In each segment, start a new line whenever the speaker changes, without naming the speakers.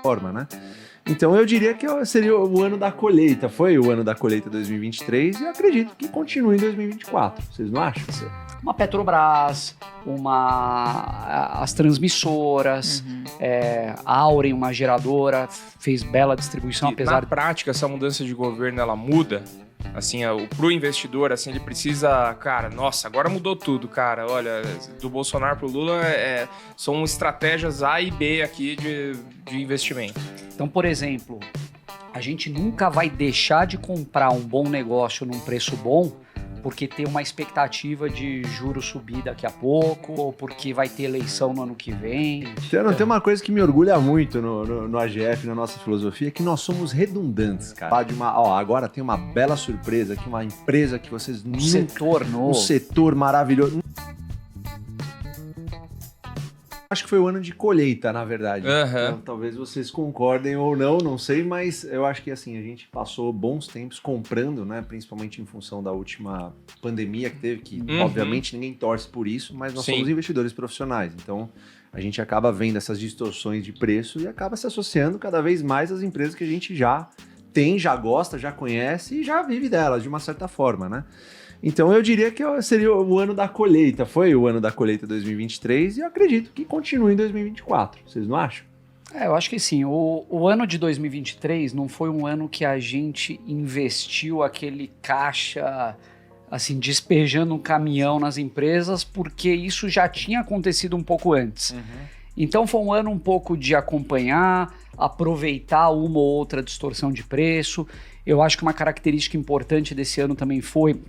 forma, né? Então eu diria que seria o ano da colheita. Foi o ano da colheita 2023 e eu acredito que continue em 2024. Vocês não acham?
Uma Petrobras, as transmissoras, a Auren, uma geradora, fez bela distribuição,
E,
apesar
na prática, essa mudança de governo, ela muda? Assim, pro investidor, assim, ele precisa... Cara, nossa, agora mudou tudo, cara. Olha, do Bolsonaro pro Lula, são estratégias A e B aqui de investimento.
Então, por exemplo, a gente nunca vai deixar de comprar um bom negócio num preço bom porque tem uma expectativa de juros subir daqui a pouco, ou porque vai ter eleição no ano que vem.
Então, tem uma coisa que me orgulha muito no AGF, na nossa filosofia, é que nós somos redundantes, cara. Agora tem uma bela surpresa, que uma empresa que vocês nunca...
Setor novo.
Um setor maravilhoso. Acho que foi o ano de colheita, na verdade. Então, talvez vocês concordem ou não sei, mas eu acho que assim, a gente passou bons tempos comprando, né? Principalmente em função da última pandemia que teve, que obviamente ninguém torce por isso, mas nós somos investidores profissionais. Então a gente acaba vendo essas distorções de preço e acaba se associando cada vez mais às empresas que a gente já tem, já gosta, já conhece e já vive delas, de uma certa forma, né? Então eu diria que seria o ano da colheita. Foi o ano da colheita 2023 e eu acredito que continue em 2024. Vocês não acham?
Eu acho que sim. O ano de 2023 não foi um ano que a gente investiu aquele caixa, assim, despejando um caminhão nas empresas, porque isso já tinha acontecido um pouco antes. Então foi um ano um pouco de acompanhar, aproveitar uma ou outra distorção de preço. Eu acho que uma característica importante desse ano também foi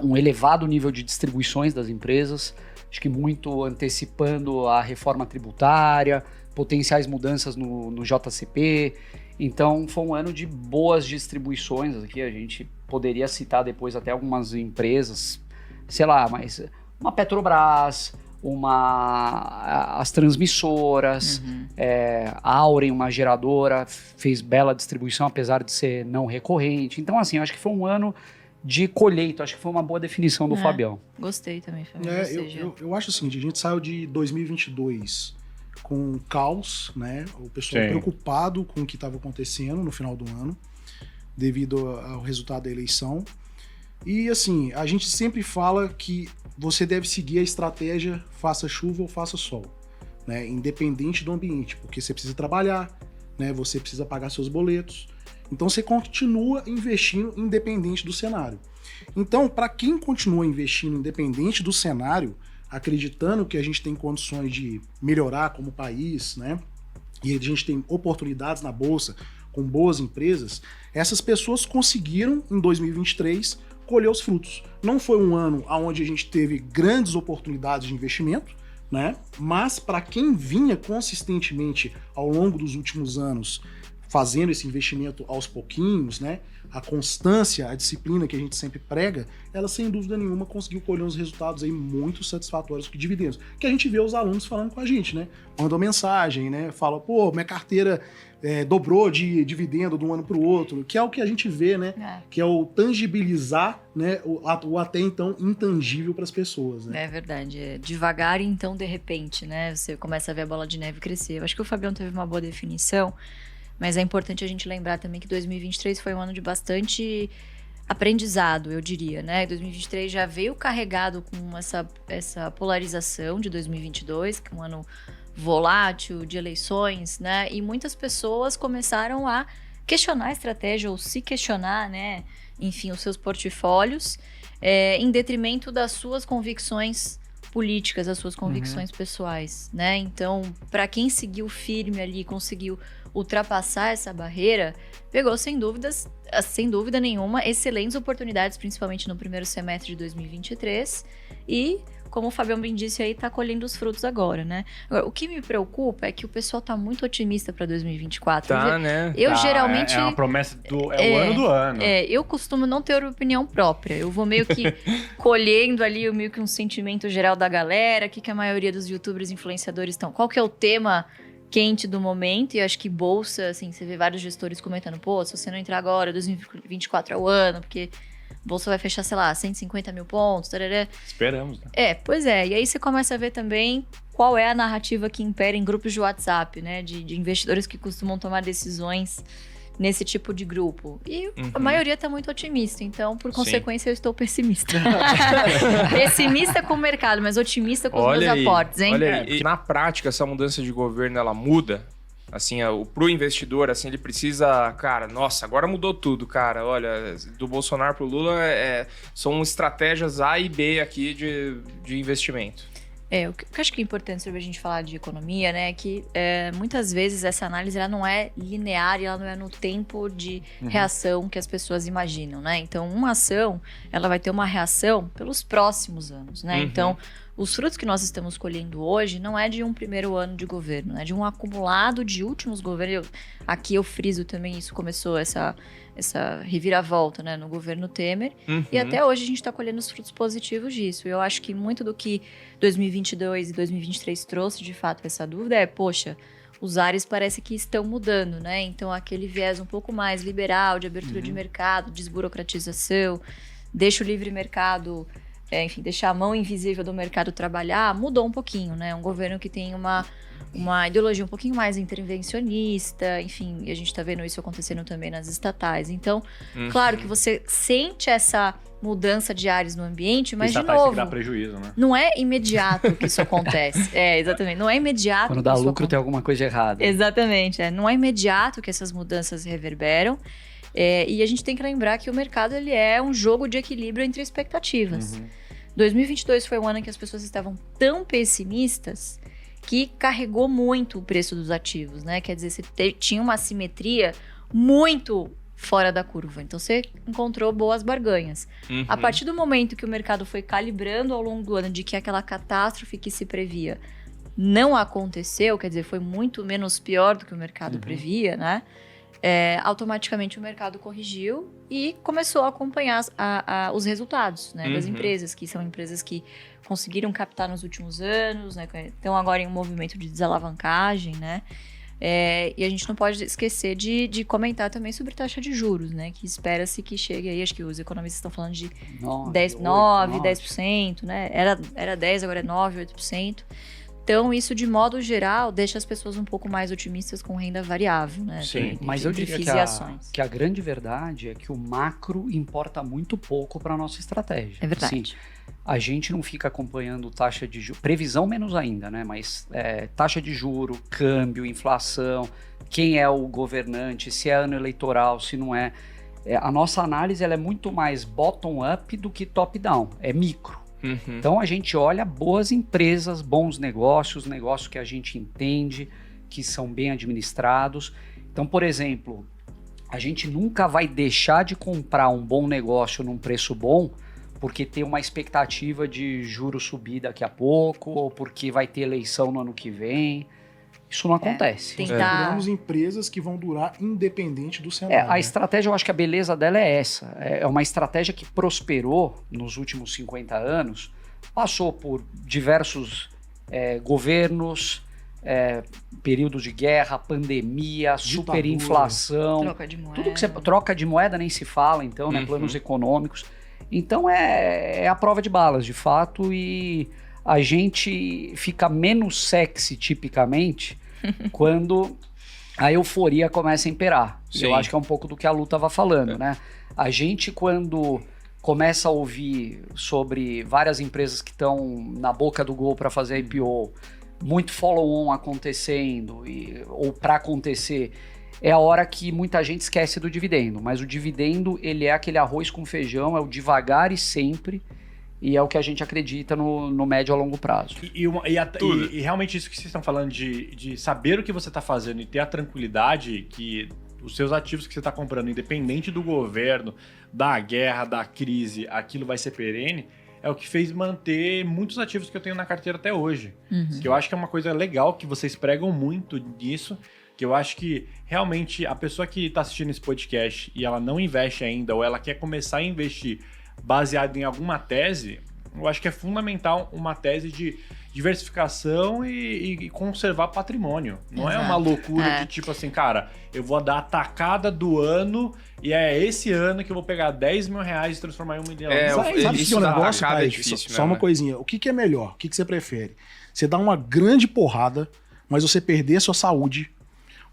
um elevado nível de distribuições das empresas, acho que muito antecipando a reforma tributária, potenciais mudanças no JCP. Então foi um ano de boas distribuições. Aqui a gente poderia citar depois até algumas empresas, sei lá, mas uma Petrobras, as transmissoras, a Auren, uma geradora, fez bela distribuição, apesar de ser não recorrente. Então, assim, acho que foi um ano de colheita, acho que foi uma boa definição do Fabião.
Gostei também, Fabião.
Eu acho assim, a gente saiu de 2022 com caos, né? O pessoal preocupado com o que estava acontecendo no final do ano, devido ao resultado da eleição. E assim, a gente sempre fala que você deve seguir a estratégia faça chuva ou faça sol, né? Independente do ambiente, porque você precisa trabalhar, né? Você precisa pagar seus boletos. Então você continua investindo independente do cenário. Então, para quem continua investindo independente do cenário, acreditando que a gente tem condições de melhorar como país, né? E a gente tem oportunidades na bolsa com boas empresas, essas pessoas conseguiram em 2023 colher os frutos. Não foi um ano onde a gente teve grandes oportunidades de investimento, né? Mas para quem vinha consistentemente ao longo dos últimos anos fazendo esse investimento aos pouquinhos, né? A constância, a disciplina que a gente sempre prega, ela sem dúvida nenhuma conseguiu colher uns resultados aí muito satisfatórios com dividendos. Que a gente vê os alunos falando com a gente, né? Mandam mensagem, né? Fala, pô, minha carteira dobrou de dividendo de um ano para o outro, que é o que a gente vê, né? Que é o tangibilizar, né? O até então intangível para as pessoas, né?
É verdade. Devagar e então de repente, né? Você começa a ver a bola de neve crescer. Eu acho que o Fabião teve uma boa definição. Mas é importante a gente lembrar também que 2023 foi um ano de bastante aprendizado, eu diria, né? 2023 já veio carregado com essa polarização de 2022, que é um ano volátil, de eleições, né? E muitas pessoas começaram a questionar a estratégia ou se questionar, né? Enfim, os seus portfólios, em detrimento das suas convicções políticas, as suas convicções pessoais, né? Então, para quem seguiu firme ali, conseguiu ultrapassar essa barreira, pegou sem dúvida nenhuma, excelentes oportunidades, principalmente no primeiro semestre de 2023 e, como o Fabião bem disse aí, tá colhendo os frutos agora, né? Agora, o que me preocupa é que o pessoal tá muito otimista para 2024. Eu geralmente...
É uma promessa o ano do ano.
Eu costumo não ter opinião própria. Eu vou meio que colhendo ali meio que um sentimento geral da galera, o que a maioria dos youtubers e influenciadores estão... Qual que é o tema quente do momento? E acho que bolsa, assim, você vê vários gestores comentando, pô, se você não entrar agora, 2024 é o ano, porque A bolsa vai fechar, sei lá, 150 mil pontos, tarará.
Esperamos, né?
Pois é. E aí você começa a ver também qual é a narrativa que impera em grupos de WhatsApp, né? De investidores que costumam tomar decisões nesse tipo de grupo. E a maioria está muito otimista, então, por consequência, eu estou pessimista. Pessimista com o mercado, mas otimista com os meus aportes, hein?
Olha aí. E na prática, essa mudança de governo, ela muda? Assim, pro investidor, assim, ele precisa... Cara, nossa, agora mudou tudo, cara. Olha, do Bolsonaro pro Lula, são estratégias A e B aqui de investimento.
O que eu acho que é importante sobre a gente falar de economia, né, é que muitas vezes essa análise ela não é linear e ela não é no tempo de reação que as pessoas imaginam, né? Então, uma ação, ela vai ter uma reação pelos próximos anos, né? Então, os frutos que nós estamos colhendo hoje não é de um primeiro ano de governo, né? De um acumulado de últimos governos. Aqui eu friso também, isso começou essa reviravolta, né, no governo Temer. E até hoje a gente está colhendo os frutos positivos disso. Eu acho que muito do que 2022 e 2023 trouxe, de fato, essa dúvida poxa, os ares parece que estão mudando, né? Então, aquele viés um pouco mais liberal, de abertura de mercado, desburocratização, deixa o livre mercado... enfim, deixar a mão invisível do mercado trabalhar, mudou um pouquinho, né? Um governo que tem uma ideologia um pouquinho mais intervencionista, enfim, e a gente está vendo isso acontecendo também nas estatais. Então, claro que você sente essa mudança de ares no ambiente, mas, de novo,
dá prejuízo, né?
Não é imediato que isso acontece. Exatamente, não é imediato.
Quando dá lucro tem alguma coisa errada.
Exatamente, não é imediato que essas mudanças reverberam. E a gente tem que lembrar que o mercado ele é um jogo de equilíbrio entre expectativas. 2022 foi um ano em que as pessoas estavam tão pessimistas que carregou muito o preço dos ativos, né? Quer dizer, você tinha uma assimetria muito fora da curva. Então, você encontrou boas barganhas. A partir do momento que o mercado foi calibrando ao longo do ano de que aquela catástrofe que se previa não aconteceu, quer dizer, foi muito menos pior do que o mercado previa, né? Automaticamente o mercado corrigiu e começou a acompanhar os resultados, né, das empresas, que são empresas que conseguiram captar nos últimos anos, né, estão agora em um movimento de desalavancagem, né, e a gente não pode esquecer de comentar também sobre taxa de juros, né, que espera-se que chegue aí, acho que os economistas estão falando de 10%, né, era 10%, agora é 9%, 8%. Então, isso, de modo geral, deixa as pessoas um pouco mais otimistas com renda variável, né?
Sim, mas eu diria que a grande verdade é que o macro importa muito pouco para a nossa estratégia.
É verdade.
Assim, a gente não fica acompanhando taxa de juros, previsão menos ainda, né? Mas taxa de juro, câmbio, inflação, quem é o governante, se é ano eleitoral, se não é. A nossa análise ela é muito mais bottom-up do que top-down, é micro. Então a gente olha boas empresas, bons negócios que a gente entende, que são bem administrados. Então, por exemplo, a gente nunca vai deixar de comprar um bom negócio num preço bom porque tem uma expectativa de juros subir daqui a pouco ou porque vai ter eleição no ano que vem. Isso não acontece.
Procuramos empresas que vão durar independente do cenário.
A estratégia, eu acho que a beleza dela é essa. É uma estratégia que prosperou nos últimos 50 anos, passou por diversos governos, períodos de guerra, pandemia, superinflação.
Troca de moeda.
Tudo que você troca de moeda nem se fala, então, né? Planos econômicos. Então, é a prova de balas, de fato, e a gente fica menos sexy, tipicamente, quando a euforia começa a imperar. Sim. Eu acho que é um pouco do que a Lu estava falando, né? A gente, quando começa a ouvir sobre várias empresas que estão na boca do gol para fazer IPO, muito follow-on acontecendo, ou para acontecer, é a hora que muita gente esquece do dividendo. Mas o dividendo, ele é aquele arroz com feijão, é o devagar e sempre, e é o que a gente acredita no médio a longo prazo.
E realmente isso que vocês estão falando de saber o que você está fazendo e ter a tranquilidade que os seus ativos que você está comprando, independente do governo, da guerra, da crise, aquilo vai ser perene, é o que fez manter muitos ativos que eu tenho na carteira até hoje. Que eu acho que é uma coisa legal, que vocês pregam muito nisso, que eu acho que realmente a pessoa que está assistindo esse podcast e ela não investe ainda, ou ela quer começar a investir baseado em alguma tese, eu acho que é fundamental uma tese de diversificação e conservar patrimônio. Não
Exato.
é uma loucura de tipo assim, cara, eu vou dar a tacada do ano e é esse ano que eu vou pegar 10 mil reais e transformar em 1 milhão.
Sabe que é um negócio,
tacada
Kaique?
é difícil,
Só uma coisinha. O que é melhor? O que você prefere? Você dá uma grande porrada, mas você perder a sua saúde,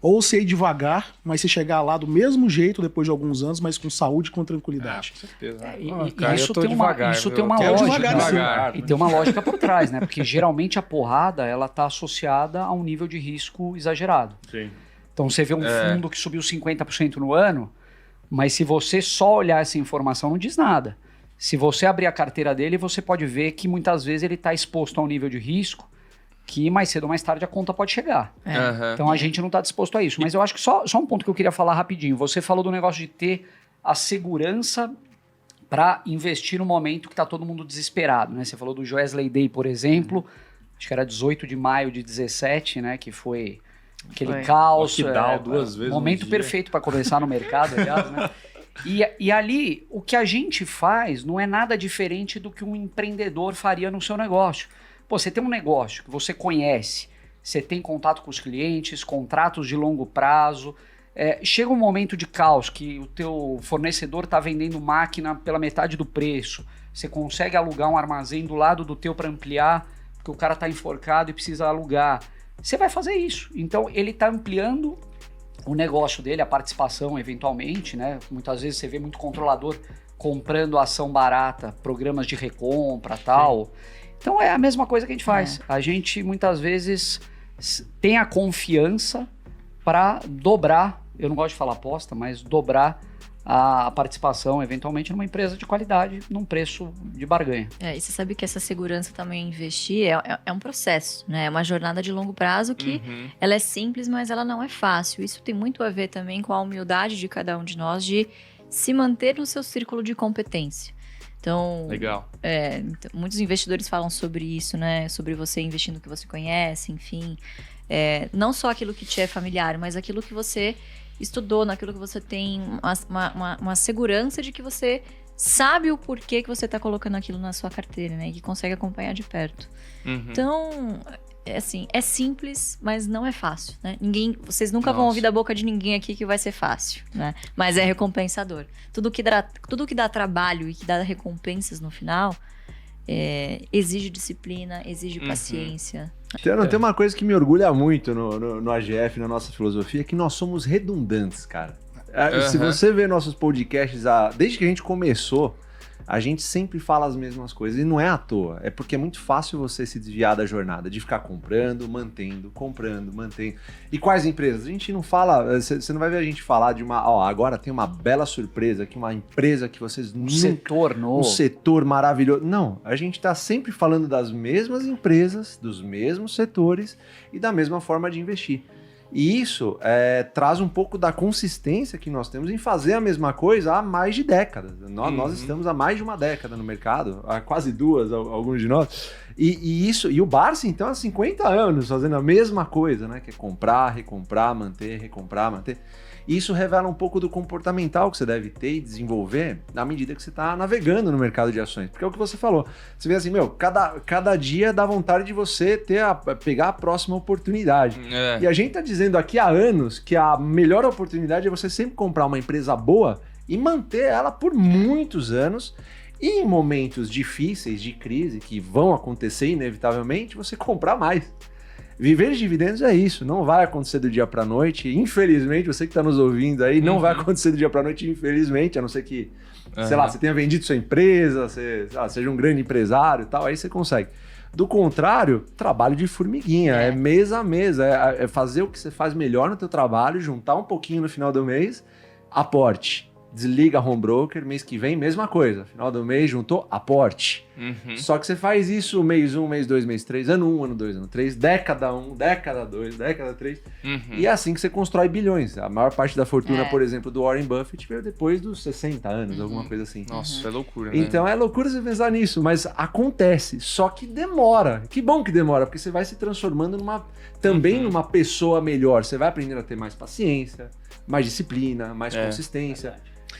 ou você ir devagar, mas você chegar lá do mesmo jeito depois de alguns anos, mas com saúde e com tranquilidade.
Com certeza.
Isso tem uma lógica. E tem uma lógica por trás, né? Porque geralmente a porrada, ela tá associada a um nível de risco exagerado.
Sim.
Então você vê um fundo que subiu 50% no ano, mas se você só olhar essa informação, não diz nada. Se você abrir a carteira dele, você pode ver que muitas vezes ele está exposto a um nível de risco que mais cedo ou mais tarde a conta pode chegar. Então a gente não está disposto a isso. Mas eu acho que só um ponto que eu queria falar rapidinho. Você falou do negócio de ter a segurança para investir no momento que está todo mundo desesperado, né? Você falou do Joesley Day, por exemplo, acho que era 18 de maio de 17, né? Que foi aquele caos.
Duas vezes
momento perfeito para começar no mercado, aliás, né? E ali, o que a gente faz não é nada diferente do que um empreendedor faria no seu negócio. Pô, você tem um negócio que você conhece, você tem contato com os clientes, contratos de longo prazo, chega um momento de caos que o teu fornecedor está vendendo máquina pela metade do preço, você consegue alugar um armazém do lado do teu para ampliar, porque o cara está enforcado e precisa alugar. Você vai fazer isso. Então, ele está ampliando o negócio dele, a participação eventualmente, né? Muitas vezes você vê muito controlador comprando ação barata, programas de recompra e tal. Sim. Então é a mesma coisa que a gente faz. A gente muitas vezes tem a confiança para dobrar, eu não gosto de falar aposta, mas dobrar a participação eventualmente numa empresa de qualidade num preço de barganha.
E você sabe que essa segurança também investir é um processo, né? É uma jornada de longo prazo que ela é simples, mas ela não é fácil. Isso tem muito a ver também com a humildade de cada um de nós de se manter no seu círculo de competência. Então,
legal.
Muitos investidores falam sobre isso, né? Sobre você investir no que você conhece, enfim. Não só aquilo que te é familiar, mas aquilo que você estudou, naquilo que você tem uma segurança de que você sabe o porquê que você está colocando aquilo na sua carteira, né? E que consegue acompanhar de perto. Então, é simples, mas não é fácil, né? Vocês nunca vão ouvir da boca de ninguém aqui que vai ser fácil, né? Mas é recompensador. Tudo que dá trabalho e que dá recompensas no final exige disciplina, exige paciência.
Tem uma coisa que me orgulha muito no AGF, na nossa filosofia, que nós somos redundantes, cara. Se você vê nossos podcasts, desde que a gente começou, a gente sempre fala as mesmas coisas. E não é à toa. É porque é muito fácil você se desviar da jornada, de ficar comprando, mantendo. E quais empresas? A gente não fala... Você não vai ver a gente falar de uma... agora tem uma bela surpresa aqui, uma empresa que vocês...
setor novo.
Um setor maravilhoso. Não, a gente está sempre falando das mesmas empresas, dos mesmos setores e da mesma forma de investir. E isso traz um pouco da consistência que nós temos em fazer a mesma coisa há mais de décadas. Nós estamos há mais de uma década no mercado, há quase 2, alguns de nós. E o Barsi, então, há 50 anos fazendo a mesma coisa, né? Que é comprar, recomprar, manter, recomprar, manter. E isso revela um pouco do comportamental que você deve ter e desenvolver na medida que você está navegando no mercado de ações. Porque é o que você falou. Você vê assim, cada dia dá vontade de você pegar a próxima oportunidade. E a gente está dizendo aqui há anos que a melhor oportunidade é você sempre comprar uma empresa boa e manter ela por muitos anos. E em momentos difíceis de crise, que vão acontecer inevitavelmente, você comprar mais. Viver de dividendos é isso, não vai acontecer do dia para noite, infelizmente, você que está nos ouvindo aí, não vai acontecer do dia para noite, infelizmente, a não ser que, sei lá, você tenha vendido sua empresa, seja um grande empresário e tal, aí você consegue. Do contrário, trabalho de formiguinha, é mês a mês, é fazer o que você faz melhor no teu trabalho, juntar um pouquinho no final do mês, aporte. Desliga home broker, mês que vem, mesma coisa. Final do mês, juntou, aporte. Só que você faz isso mês 1, mês 2, mês 3, ano 1, ano 2, ano 3, década 1, década 2, década 3. E é assim que você constrói bilhões. A maior parte da fortuna, por exemplo, do Warren Buffett veio depois dos 60 anos, alguma coisa assim.
Nossa, é loucura, né?
Então é loucura você pensar nisso, mas acontece. Só que demora. Que bom que demora, porque você vai se transformando também numa pessoa melhor. Você vai aprendendo a ter mais paciência, mais disciplina, mais consistência.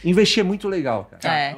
Investir é muito legal, cara.